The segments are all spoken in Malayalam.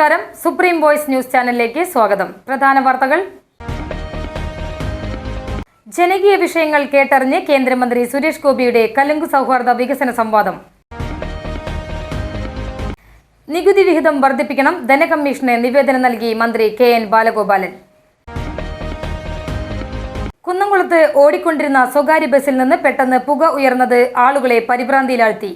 നമസ്കാരം. സുപ്രീം വോയിസ് ന്യൂസ് ചാനലിലേക്ക് സ്വാഗതം. പ്രധാന വാർത്തകൾ. ജനകീയ വിഷയങ്ങൾ കേട്ടറിഞ്ഞ് കേന്ദ്രമന്ത്രി സുരേഷ് ഗോപിയുടെ കലുങ്ക് സൗഹാർദ്ദ വികസന സംവാദം. നികുതി വിഹിതം വർദ്ധിപ്പിക്കണം, ധനകമ്മീഷന് നിവേദനം നൽകി മന്ത്രി KN ബാലഗോപാലൻ. കുന്നംകുളത്ത് ഓടിക്കൊണ്ടിരുന്ന സ്വകാര്യ ബസിൽ നിന്ന് പെട്ടെന്ന് പുക ഉയർന്നത് ആളുകളെ പരിഭ്രാന്തിയിലാഴ്ത്തി.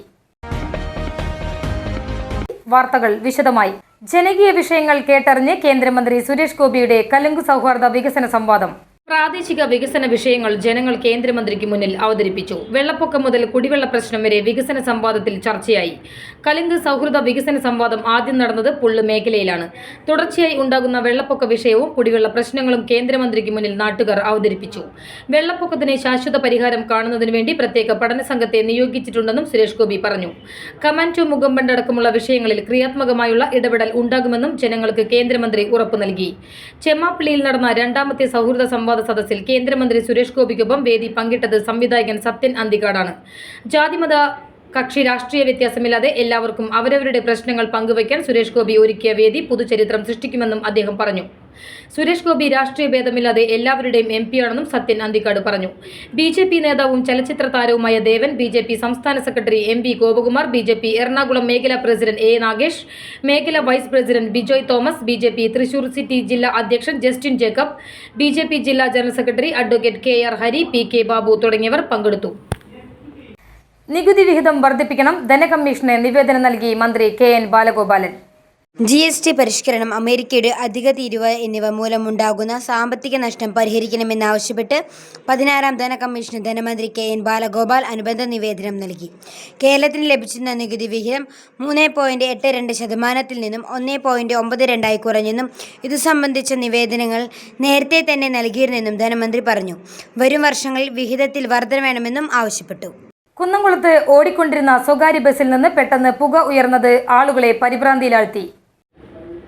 വാർത്തകൾ വിശദമായി. ജനകീയ വിഷയങ്ങൾ കേട്ടറിഞ്ഞ് കേന്ദ്രമന്ത്രി സുരേഷ് ഗോപിയുടെ കലുങ്ക് സൗഹാർദ്ദ വികസന സംവാദം. പ്രാദേശിക വികസന വിഷയങ്ങൾ ജനങ്ങൾ കേന്ദ്രമന്ത്രിക്ക് മുന്നിൽ അവതരിപ്പിച്ചു. വെള്ളപ്പൊക്കം മുതൽ കുടിവെള്ള പ്രശ്നം വരെ വികസന സംവാദത്തിൽ ചർച്ചയായി. കലുങ്ക് സൗഹൃദ വികസന സംവാദം ആദ്യം നടന്നത് പുള്ള് മേഖലയിലാണ്. തുടർച്ചയായി ഉണ്ടാകുന്ന വെള്ളപ്പൊക്ക വിഷയവും കുടിവെള്ള പ്രശ്നങ്ങളും കേന്ദ്രമന്ത്രിക്ക് മുന്നിൽ നാട്ടുകാർ അവതരിപ്പിച്ചു. വെള്ളപ്പൊക്കത്തിന് ശാശ്വത പരിഹാരം കാണുന്നതിന് വേണ്ടി പ്രത്യേക പഠന സംഘത്തെ നിയോഗിച്ചിട്ടുണ്ടെന്നും സുരേഷ് ഗോപി പറഞ്ഞു. കമാൻഡോ മുഖംബണ്ട് അടക്കമുള്ള വിഷയങ്ങളിൽ ക്രിയാത്മകമായുള്ള ഇടപെടൽ ഉണ്ടാകുമെന്നും ജനങ്ങൾക്ക് കേന്ദ്രമന്ത്രി ഉറപ്പു നൽകി. ചെമ്മാപ്പള്ളിയിൽ നടന്ന രണ്ടാമത്തെ സൗഹൃദ സംവാദ സദസ്സിൽ കേന്ദ്രമന്ത്രി സുരേഷ് ഗോപിക്കൊപ്പം വേദി പങ്കിട്ടത് സംവിധായകൻ സത്യൻ അന്തിക്കാടാണ്. ജാതിമത കക്ഷി രാഷ്ട്രീയ വ്യത്യാസമില്ലാതെ എല്ലാവർക്കും അവരവരുടെ പ്രശ്നങ്ങൾ പങ്കുവയ്ക്കാൻ സുരേഷ് ഗോപി ഒരുക്കിയ വേദി പുതുചരിത്രം സൃഷ്ടിക്കുമെന്നും അദ്ദേഹം പറഞ്ഞു. സുരേഷ് ഗോപി രാഷ്ട്രീയ ഭേദമില്ലാതെ എല്ലാവരുടെയും MP ആണെന്നും സത്യൻ അന്തിക്കാട് പറഞ്ഞു. BJP നേതാവും ചലച്ചിത്ര താരവുമായ ദേവൻ, BJP സംസ്ഥാന secretary MP Gopakumar, BJP Ernakulam മേഖലാ പ്രസിഡന്റ് A നാഗേഷ്, മേഖലാ vice president Bijoy Thomas, BJP Thrissur city ജില്ലാ അധ്യക്ഷൻ ജസ്റ്റിൻ ജേക്കബ്, BJP ജില്ലാ general secretary advocate KR Hari, PK Babu തുടങ്ങിയവർ പങ്കെടുത്തു. നികുതി വിഹിതം വർദ്ധിപ്പിക്കണം, ധനകമ്മീഷന് നിവേദനം നൽകി മന്ത്രി KN ബാലഗോപാലൻ. GST പരിഷ്കരണം, അമേരിക്കയുടെ അധിക തീരുവ എന്നിവ മൂലമുണ്ടാകുന്ന സാമ്പത്തിക നഷ്ടം പരിഹരിക്കണമെന്നാവശ്യപ്പെട്ട് 16ാം ധനകമ്മീഷന് ധനമന്ത്രി KN ബാലഗോപാൽ അനുബന്ധ നിവേദനം നൽകി. കേരളത്തിന് ലഭിച്ചിരുന്ന നികുതി വിഹിതം 3.82% നിന്നും 1.92 കുറഞ്ഞെന്നും ഇതു സംബന്ധിച്ച നിവേദനങ്ങൾ നേരത്തെ തന്നെ നൽകിയിരുന്നെന്നും ധനമന്ത്രി പറഞ്ഞു. വരും വർഷങ്ങളിൽ വിഹിതത്തിൽ വർധന വേണമെന്നും ആവശ്യപ്പെട്ടു. കുന്നംകുളത്ത് ഓടിക്കൊണ്ടിരുന്ന സ്വകാര്യ ബസിൽ നിന്ന് പെട്ടെന്ന് പുക ഉയർന്നത് ആളുകളെ പരിഭ്രാന്തിയിലാഴ്ത്തി.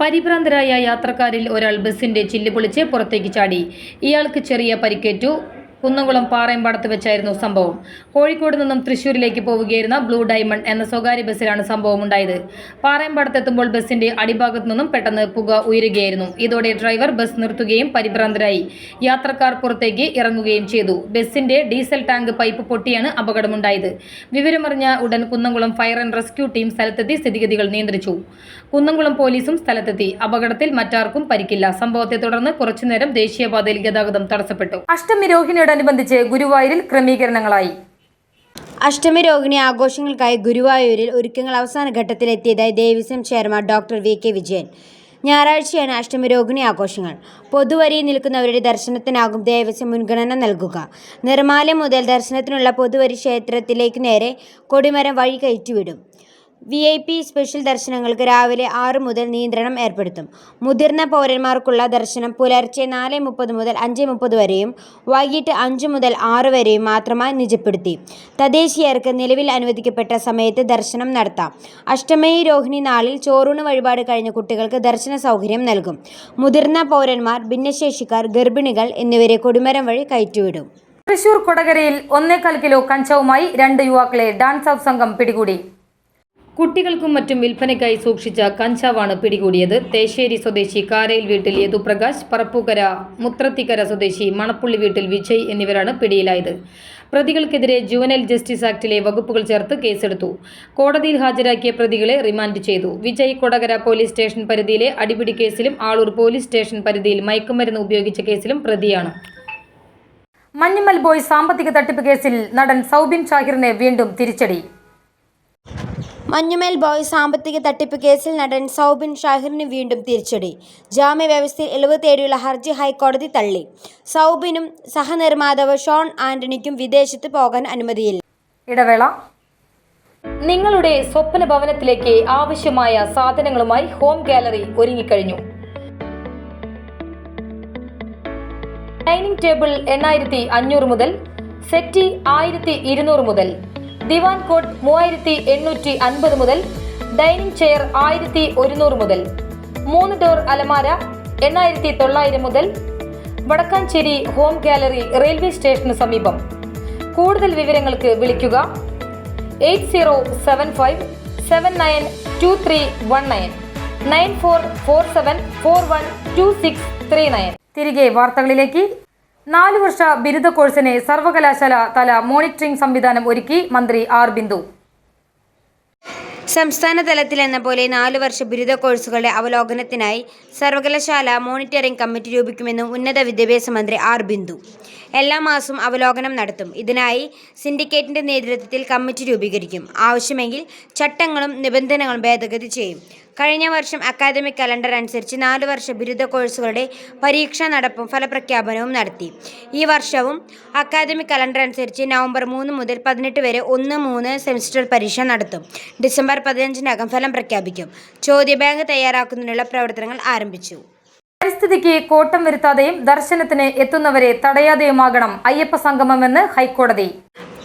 പരിഭ്രാന്തരായ യാത്രക്കാരിൽ ഒരാൾ ബസിന്റെ ചില്ല് പൊളിച്ച് പുറത്തേക്ക് ചാടി. ഇയാൾക്ക് ചെറിയ പരിക്കേറ്റു. കുന്നംകുളം പാറയമ്പാടത്ത് വെച്ചായിരുന്നു സംഭവം. കോഴിക്കോട് നിന്നും തൃശ്ശൂരിലേക്ക് പോവുകയായിരുന്ന ബ്ലൂ ഡയമണ്ട് എന്ന സ്വകാര്യ ബസ്സിലാണ് സംഭവം ഉണ്ടായത്. പാറയമ്പാടത്തെത്തുമ്പോൾ ബസിന്റെ അടിഭാഗത്തു നിന്നും പെട്ടെന്ന് പുക ഉയരുകയായിരുന്നു. ഇതോടെ ഡ്രൈവർ ബസ് നിർത്തുകയും പരിഭ്രാന്തരായി യാത്രക്കാർ പുറത്തേക്ക് ഇറങ്ങുകയും ചെയ്തു. ബസിന്റെ ഡീസൽ ടാങ്ക് പൈപ്പ് പൊട്ടിയാണ് അപകടമുണ്ടായത്. വിവരമറിഞ്ഞ ഉടൻ Kunnamkulam fire and rescue team സ്ഥലത്തെത്തി സ്ഥിതിഗതികൾ നിയന്ത്രിച്ചു. കുന്നംകുളം പോലീസും സ്ഥലത്തെത്തി. അപകടത്തിൽ മറ്റാർക്കും പരിക്കില്ല. സംഭവത്തെ തുടർന്ന് കുറച്ചുനേരം ദേശീയപാതയിൽ ഗതാഗതം തടസ്സപ്പെട്ടു. അഷ്ടമി രോഹിണിയോടനുബന്ധിച്ച് ഗുരുവായൂരിൽ ക്രമീകരണങ്ങളായി. അഷ്ടമി രോഹിണി ആഘോഷങ്ങൾക്കായി ഗുരുവായൂരിൽ ഒരുക്കങ്ങൾ അവസാന ഘട്ടത്തിലെത്തിയതായി Devaswom chairman doctor VK Vijayan. ഞായറാഴ്ചയാണ് അഷ്ടമി രോഹിണി ആഘോഷങ്ങൾ. പൊതുവരിയിൽ നിൽക്കുന്നവരുടെ ദർശനത്തിനാകും ദേവസ്വം മുൻഗണന നൽകുക. നിർമ്മാല്യം മുതൽ ദർശനത്തിനുള്ള പൊതുവരി ക്ഷേത്രത്തിലേക്ക് നേരെ കൊടിമരം വഴി കയറ്റിവിടും. VIP സ്പെഷ്യൽ ദർശനങ്ങൾക്ക് രാവിലെ 6 മുതൽ നിയന്ത്രണം ഏർപ്പെടുത്തും. മുതിർന്ന പൗരന്മാർക്കുള്ള ദർശനം പുലർച്ചെ 4:30 മുതൽ 5:30 വരെയും വൈകിട്ട് 5 മുതൽ 6 വരെയും മാത്രമായി നിജപ്പെടുത്തി. തദ്ദേശീയർക്ക് നിലവിൽ അനുവദിക്കപ്പെട്ട സമയത്ത് ദർശനം നടത്താം. അഷ്ടമി രോഹിണി നാളിൽ ചോറൂണ് വഴിപാട് കഴിഞ്ഞ കുട്ടികൾക്ക് ദർശന സൗകര്യം നൽകും. മുതിർന്ന പൗരന്മാർ, ഭിന്നശേഷിക്കാർ, ഗർഭിണികൾ എന്നിവരെ കൊടിമരം വഴി കയറ്റിവിടും. തൃശൂർ കൊടകരയിൽ 1.25 കിലോ കഞ്ചാവുമായി 2 യുവാക്കളെ ഡാൻസ് ഓഫ് സംഘം പിടികൂടി. കുട്ടികൾക്കും മറ്റും വിൽപ്പനയ്ക്കായി സൂക്ഷിച്ച കഞ്ചാവാണ് പിടികൂടിയത്. തേശ്ശേരി സ്വദേശി കാരയിൽ വീട്ടിൽ യദുപ്രകാശ്, പറപ്പൂക്കര മുത്രത്തിക്കര സ്വദേശി മണപ്പുള്ളി വീട്ടിൽ വിജയ് എന്നിവരാണ് പിടിയിലായത്. പ്രതികൾക്കെതിരെ ജുവനൈൽ ജസ്റ്റിസ് ആക്ടിലെ വകുപ്പുകൾ ചേർത്ത് കേസെടുത്തു. കോടതിയിൽ ഹാജരാക്കിയ പ്രതികളെ റിമാൻഡ് ചെയ്തു. വിജയ് കൊടകര പോലീസ് സ്റ്റേഷൻ പരിധിയിലെ അടിപിടി കേസിലും ആളൂർ പോലീസ് സ്റ്റേഷൻ പരിധിയിൽ മയക്കുമരുന്ന് ഉപയോഗിച്ച കേസിലും പ്രതിയാണ്. മഞ്ഞുമൽ ബോയ് സാമ്പത്തിക തട്ടിപ്പ് കേസിൽ നടൻ സൗബിൻ ഷാഹിറിനെ വീണ്ടും തിരിച്ചടി. മഞ്ഞുമൽ ബോയ് സാമ്പത്തിക തട്ടിപ്പ് കേസിൽ നടൻ സൗബിൻ ഷാഹിറിന് വീണ്ടും തിരിച്ചടി. ജാമ്യവ്യവസ്ഥയിൽ ഇളവ് തേടിയുള്ള ഹർജി ഹൈക്കോടതി തള്ളി. സൗബിനും സഹനിർമ്മാതാവ് ഷോൺ ആന്റണിക്കും വിദേശത്ത് പോകാൻ അനുമതിയില്ല. ഇടവേള. നിങ്ങളുടെ സ്വപ്ന ഭവനത്തിലേക്ക് ആവശ്യമായ സാധനങ്ങളുമായി ഹോം ഗാലറി ഒരുങ്ങിക്കഴിഞ്ഞു. ഡൈനിങ് ടേബിൾ 8500 മുതൽ, സെറ്റി 1200 മുതൽ, ദിവാൻ കോട്ട് 3850 മുതൽ, ഡൈനിങ് ചെയർ 1100 മുതൽ, 3 ഡോർ അലമാര 8900 മുതൽ. വടക്കാഞ്ചേരി ഹോം ഗാലറി, റെയിൽവേ സ്റ്റേഷന് സമീപം. കൂടുതൽ വിവരങ്ങൾക്ക് വിളിക്കുക 8075792319. 9447412639. തിരികെ വാർത്തകളിലേക്ക്. 4 വർഷ ബിരുദ കോഴ്സിന് സർവകലാശാല തല മോണിറ്ററിംഗ് സംവിധാനം ഒരുക്കി മന്ത്രി ആർ ബിന്ദു. സംസ്ഥാന തലത്തിലെന്ന പോലെ 4 വർഷ ബിരുദ കോഴ്സുകളുടെ അവലോകനത്തിനായി സർവകലാശാല മോണിറ്ററിംഗ് കമ്മിറ്റി രൂപീകരിക്കുമെന്നും ഉന്നത വിദ്യാഭ്യാസ മന്ത്രി ആർ ബിന്ദു എല്ലാ മാസവും അവലോകനം നടത്തും. ഇതിനായി സിൻഡിക്കേറ്റിന്റെ നേതൃത്വത്തിൽ കമ്മിറ്റി രൂപീകരിക്കും. ആവശ്യമെങ്കിൽ ചട്ടങ്ങളും നിബന്ധനകളും ഭേദഗതി ചെയ്യും. കഴിഞ്ഞ വർഷം അക്കാദമിക് കലണ്ടർ അനുസരിച്ച് 4 വർഷ ബിരുദ കോഴ്സുകളുടെ പരീക്ഷാ നടപ്പും ഫലപ്രഖ്യാപനവും നടത്തി. ഈ വർഷവും അക്കാദമിക് കലണ്ടർ അനുസരിച്ച് നവംബർ 3 മുതൽ 18 വരെ 1-3 സെമിസ്റ്റർ പരീക്ഷ നടത്തും. ഡിസംബർ 15-നകം ഫലം പ്രഖ്യാപിക്കും. ചോദ്യബാങ്ക് തയ്യാറാക്കുന്നതിനുള്ള പ്രവർത്തനങ്ങൾ ആരംഭിച്ചു. പരിസ്ഥിതിക്ക് കോട്ടം വരുത്താതെയും ദർശനത്തിന് എത്തുന്നവരെ തടയാതെയുമാകണം അയ്യപ്പ സംഗമമെന്ന് ഹൈക്കോടതി.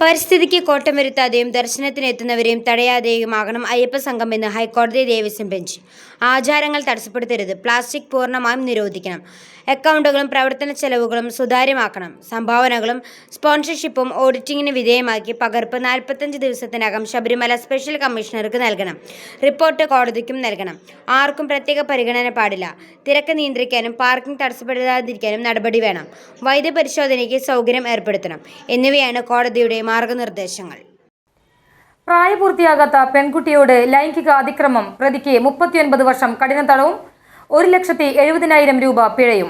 പരിസ്ഥിതിക്ക് കോട്ടം വരുത്താതെയും ദർശനത്തിന് എത്തുന്നവരെയും തടയാതെയുമാകണം അയ്യപ്പ സംഘമെന്ന് ഹൈക്കോടതി ദേവസ്വം ബെഞ്ച്. ആചാരങ്ങൾ തടസ്സപ്പെടുത്തരുത്. പ്ലാസ്റ്റിക് പൂർണ്ണമായും നിരോധിക്കണം. അക്കൗണ്ടുകളും പ്രവർത്തന ചെലവുകളും സുതാര്യമാക്കണം. സംഭാവനകളും സ്പോൺസർഷിപ്പും ഓഡിറ്റിംഗിന് വിധേയമാക്കി പകർപ്പ് 45 ദിവസത്തിനകം ശബരിമല സ്പെഷ്യൽ കമ്മീഷണർക്ക് നൽകണം. റിപ്പോർട്ട് കോടതിക്കും നൽകണം. ആർക്കും പ്രത്യേക പരിഗണന പാടില്ല. തിരക്ക് നിയന്ത്രിക്കാനും പാർക്കിംഗ് തടസ്സപ്പെടുത്താതിരിക്കാനും നടപടി വേണം. വൈദ്യപരിശോധനയ്ക്ക് സൗകര്യം ഏർപ്പെടുത്തണം എന്നിവയാണ് കോടതിയുടെ മാർഗനിർദ്ദേശങ്ങൾ. പ്രായപൂർത്തിയാകാത്ത പെൺകുട്ടിയോട് ലൈംഗിക അതിക്രമം പ്രതിക്ക് 39 വർഷം കഠിന തടവും 1,70,000 രൂപ പിഴയും.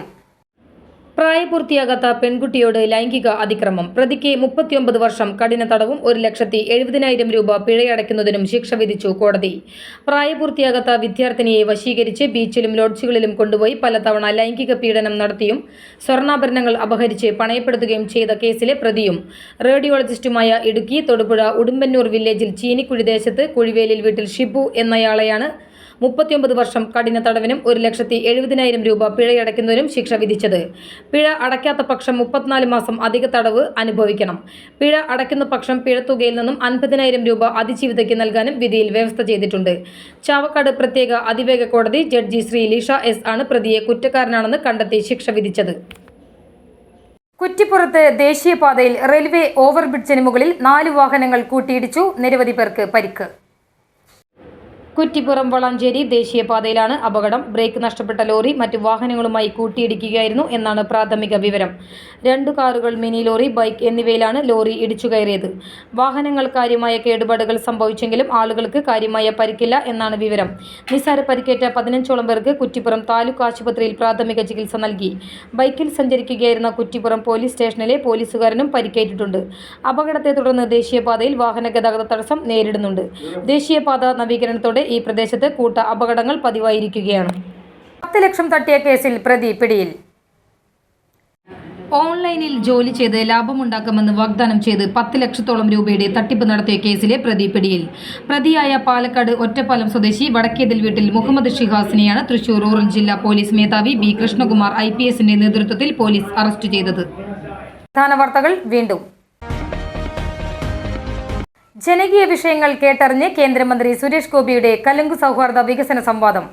പ്രായപൂർത്തിയാകാത്ത പെൺകുട്ടിയോട് ലൈംഗിക അതിക്രമം പ്രതിക്ക് 39 വർഷം കഠിന തടവും 1,70,000 രൂപ പിഴയടയ്ക്കുന്നതിനും ശിക്ഷ വിധിച്ചു കോടതി. പ്രായപൂർത്തിയാകാത്ത വിദ്യാർത്ഥിനിയെ വശീകരിച്ച് ബീച്ചിലും ലോഡ്ജുകളിലും കൊണ്ടുപോയി പലതവണ ലൈംഗിക പീഡനം നടത്തിയും സ്വർണ്ണാഭരണങ്ങൾ അപഹരിച്ച് പണയപ്പെടുത്തുകയും ചെയ്ത കേസിലെ പ്രതിയും റേഡിയോളജിസ്റ്റുമായ ഇടുക്കി തൊടുപുഴ ഉടുമ്പന്നൂർ വില്ലേജിൽ ചീനിക്കുഴി ദേശത്ത് കുഴിവേലിൽ വീട്ടിൽ ഷിബു എന്നയാളെയാണ് 39 വർഷം കഠിന തടവിനും 1,70,000 രൂപ പിഴയടയ്ക്കുന്നതിനും ശിക്ഷ വിധിച്ചത്. പിഴ അടയ്ക്കാത്ത പക്ഷം 34 മാസം അധിക തടവ് അനുഭവിക്കണം. പിഴ അടയ്ക്കുന്ന പക്ഷം പിഴത്തുകയിൽ നിന്നും 50,000 രൂപ അതിജീവിതയ്ക്ക് നൽകാനും വിധിയിൽ വ്യവസ്ഥ ചെയ്തിട്ടുണ്ട്. ചാവക്കാട് പ്രത്യേക അതിവേഗ കോടതി ജഡ്ജി ശ്രീ ലിഷ എസ് ആണ് പ്രതിയെ കുറ്റക്കാരനാണെന്ന് കണ്ടെത്തി ശിക്ഷ വിധിച്ചത്. കുറ്റിപ്പുറത്ത് ദേശീയപാതയിൽ റെയിൽവേ ഓവർബ്രിഡ്ജിന് മുകളിൽ 4 വാഹനങ്ങൾ കൂട്ടിയിടിച്ചു. നിരവധി പേർക്ക് പരിക്ക്. കുറ്റിപ്പുറം വളാഞ്ചേരി ദേശീയപാതയിലാണ് അപകടം. ബ്രേക്ക് നഷ്ടപ്പെട്ട ലോറി മറ്റു വാഹനങ്ങളുമായി കൂട്ടിയിടിക്കുകയായിരുന്നു എന്നാണ് പ്രാഥമിക വിവരം. 2 കാറുകൾ, മിനി ലോറി, ബൈക്ക് എന്നിവയിലാണ് ലോറി ഇടിച്ചു കയറിയത്. വാഹനങ്ങൾ കാര്യമായ കേടുപാടുകൾ സംഭവിച്ചെങ്കിലും ആളുകൾക്ക് കാര്യമായ പരിക്കില്ല എന്നാണ് വിവരം. നിസ്സാര പരിക്കേറ്റ 15ഓളം പേർക്ക് കുറ്റിപ്പുറം താലൂക്ക് ആശുപത്രിയിൽ പ്രാഥമിക ചികിത്സ നൽകി. ബൈക്കിൽ സഞ്ചരിക്കുകയായിരുന്ന കുറ്റിപ്പുറം പോലീസ് സ്റ്റേഷനിലെ പോലീസുകാരനും പരിക്കേറ്റിട്ടുണ്ട്. അപകടത്തെ തുടർന്ന് ദേശീയപാതയിൽ വാഹന ഗതാഗത തടസ്സം നേരിടുന്നുണ്ട്. ദേശീയപാത നവീകരണത്തോടെ ഈ പ്രദേശത്ത് കൂട്ട അപകടങ്ങൾ പതിവായിരിക്കുകയാണ്. 10 ലക്ഷം തട്ടിയ കേസിൽ പ്രതി പിടിയിൽ. ഓൺലൈനിൽ ജോലി ചെയ്ത് ലാഭമുണ്ടാക്കുമെന്ന് വാഗ്ദാനം ചെയ്ത് 10 ലക്ഷത്തോളം രൂപയുടെ തട്ടിപ്പ് നടത്തിയ കേസിലെ പ്രതി പിടിയിൽ. പ്രതിയായ പാലക്കാട് ഒറ്റപ്പാലം സ്വദേശി വടക്കേതിൽ വീട്ടിൽ മുഹമ്മദ് ഷിഹാസിനെയാണ് തൃശൂർ റൂറൽ ജില്ലാ പോലീസ് മേധാവി ബി കൃഷ്ണകുമാർ IPSന്റെ നേതൃത്വത്തിൽ പോലീസ് അറസ്റ്റ് ചെയ്തത്. പ്രധാന വാർത്തകൾ വീണ്ടും. ജനകീയ വിഷയങ്ങൾ കേട്ടറിഞ്ഞ് കേന്ദ്രമന്ത്രി സുരേഷ് ഗോപിയുടെ കലുങ്ക് സൗഹാർദ്ദ വികസന സംവാദം.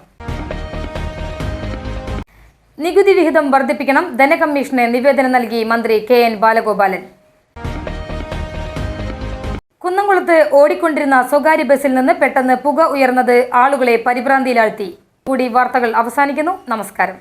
നികുതി വിഹിതം വർദ്ധിപ്പിക്കണം, ധനകമ്മീഷന് നിവേദനം നൽകി മന്ത്രി KN ബാലഗോപാലൻ. കുന്നംകുളത്ത് ഓടിക്കൊണ്ടിരുന്ന സ്വകാര്യ ബസിൽ നിന്ന് പെട്ടെന്ന് പുക ഉയർന്നത് ആളുകളെ പരിഭ്രാന്തിയിലാഴ്ത്തി. കൂടി വാർത്തകൾ അവസാനിക്കുന്നു. നമസ്കാരം.